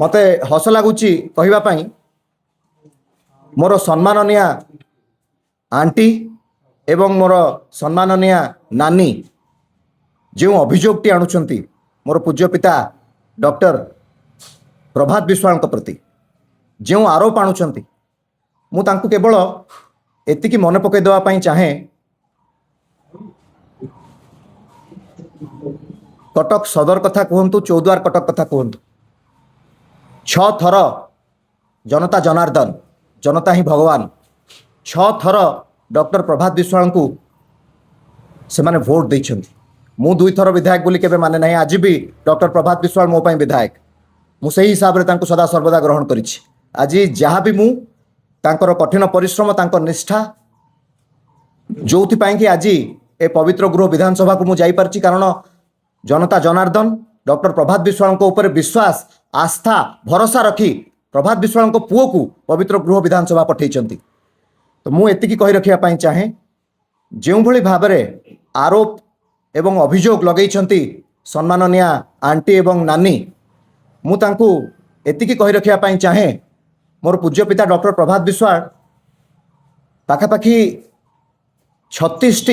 मते हस लगुच कहवाई मोर सम्माननीय आंटी एवं मोर सम्माननीय नानी जो अभियोगटी आणुचंती मोर पूज्य पिता डॉक्टर प्रभात विश्वाल प्रति जो आरोप आणुचंती मु तांको केवल एतिकी मन पकई देवाई चाहे कटक सदर कथा कहतु चौद्वार कटक कथा कहतु 6 थर जनता जनार्दन जनता ही भगवान 6 थर डॉक्टर प्रभात विश्वाल को से माने भोट देछंती। मु 2 थर विधायक बोली केबे माने नहीं। आज भी डॉक्टर प्रभात विश्वाल मो पई विधायक मु सही हिसाब रे तांको सदा सर्वदा ग्रहण करिछि। आज जहाँ भी मु तांकर कठिन परिश्रम तांकर निष्ठा जोथि पाई कि आज ए पवित्र गृह विधानसभा को मु जाई परछि कारण जनता जनार्दन डॉक्टर प्रभात विश्वाल को ऊपर विश्वास आस्था भरोसा रखी प्रभात विश्वाल को पुओ को पवित्र गृह विधानसभा पठेइचंती। तो मु एतिकी कहि रखिया पाई चाहे जो भली भाव में आरोप एवं अभियोग लगेइचंती सम्माननीय आंटी एवं नानी मु तांको एतिकी कहि रखिया पाई चाहे मोर पूज्य पिता डॉक्टर प्रभात विश्वाल पाखापाखि 36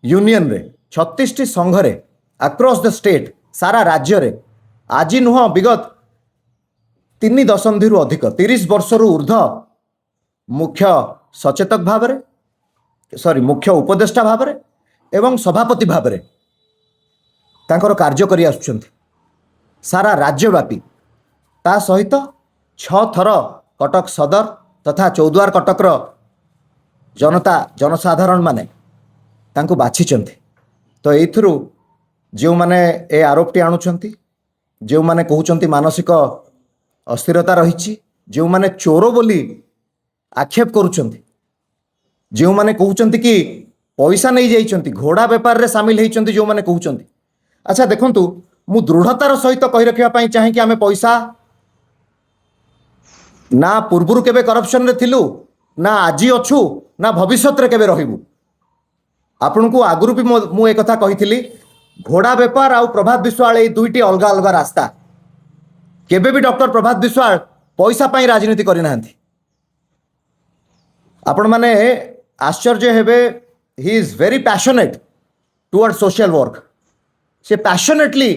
यूनियन रे 36 संघ रे अक्रॉस द स्टेट सारा राज्य रे आज नुह विगत 3 दशंधि अधिक 30 वर्ष ऊर्ध मुख्य सचेतक भाव में मुख्य उपदेष्टा भाव में एवं सभापति भाव में तांकर कार्य करि आसुछंती सारा राज्यव्यापी ता सहित 6 थर कटक सदर तथा चौद्वार कटक जनता जनसाधारण माने तांको बाछिचंती। तो एथुरु जो माने ए आरोपटी आणुचंती जो माने कहउचंती मानसिक अस्थिरता रही जो माने चोर बोली आक्षेप करुचंती जो माने कहउचंती कि पैसा नहीं जाइचंती घोड़ा व्यापार रे शामिल होइचंती जो माने कहउचंती। अच्छा देखंतु मु दृढ़तार सहित कहि रखिया पई चाहे कि आमे पैसा ना पूर्वरु केबे करप्शन रे थिलु ना आजी अछु ना भविष्यत रे केबे रहिबु। आपन को आगुरु भी मु एक कथा कहिथिली घोड़ा व्यापार आउ प्रभात विश्वाल ए दुईटी अलग अलग रास्ता केबे भी डॉक्टर प्रभात विश्वाल पैसा पाई राजनीति करि नाहंती। आपण माने आश्चर्य हेबे he is very passionate toward social work से पैशनेटली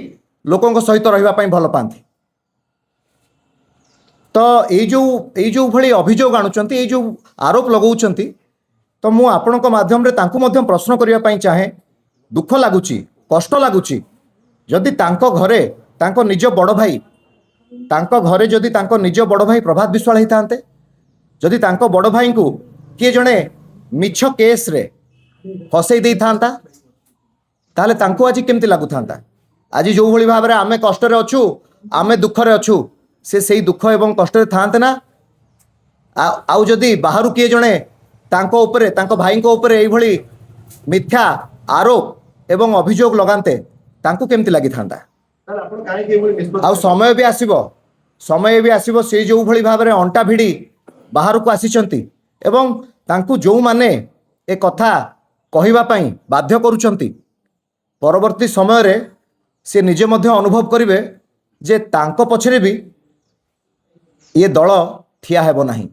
लोकों सहित रहिबा पई भल पांती। तो ये जो भली अभियोग आणुचंती ये जो आरोप लगाउचंती तो मु आपणक माध्यम रे तांको मध्यम प्रश्न करिया पई चाहे दुख लागुची कष्ट लागुची जदि तांको घरे तांको निज बड़ भाई तांको घरे जदि तांको निज बड़ भाई प्रभात विश्वाल हितांते जदि तांको बड़ भाई को किए जणे मिछ केस रे फसई देई थांता ताले तांको आज केमती लागु थांता। आज जो भली भाव रे आमे कष्ट रे अछु आमे दुख रे अछु से सही दुख एवं कष्ट रे थांते ना आउ जदि बाहरु किए जणे तांको ऊपर तांको भाई को ऊपर एई भली मिथ्या आरोप एवं अभियोग लगाते तांको केमती लागि थांता। आउ समय भी आसीबो से जो भली भाव रे अंटा भिड़ी बाहर को आसीचंती एवं तांको जो माने ए कथा कहिबा पई बाध्य करूचंती परवर्ती समय रे से निजे मध्य अनुभव करिवे जे तांको पछरे भी ये दल ठिया हेबो नाही।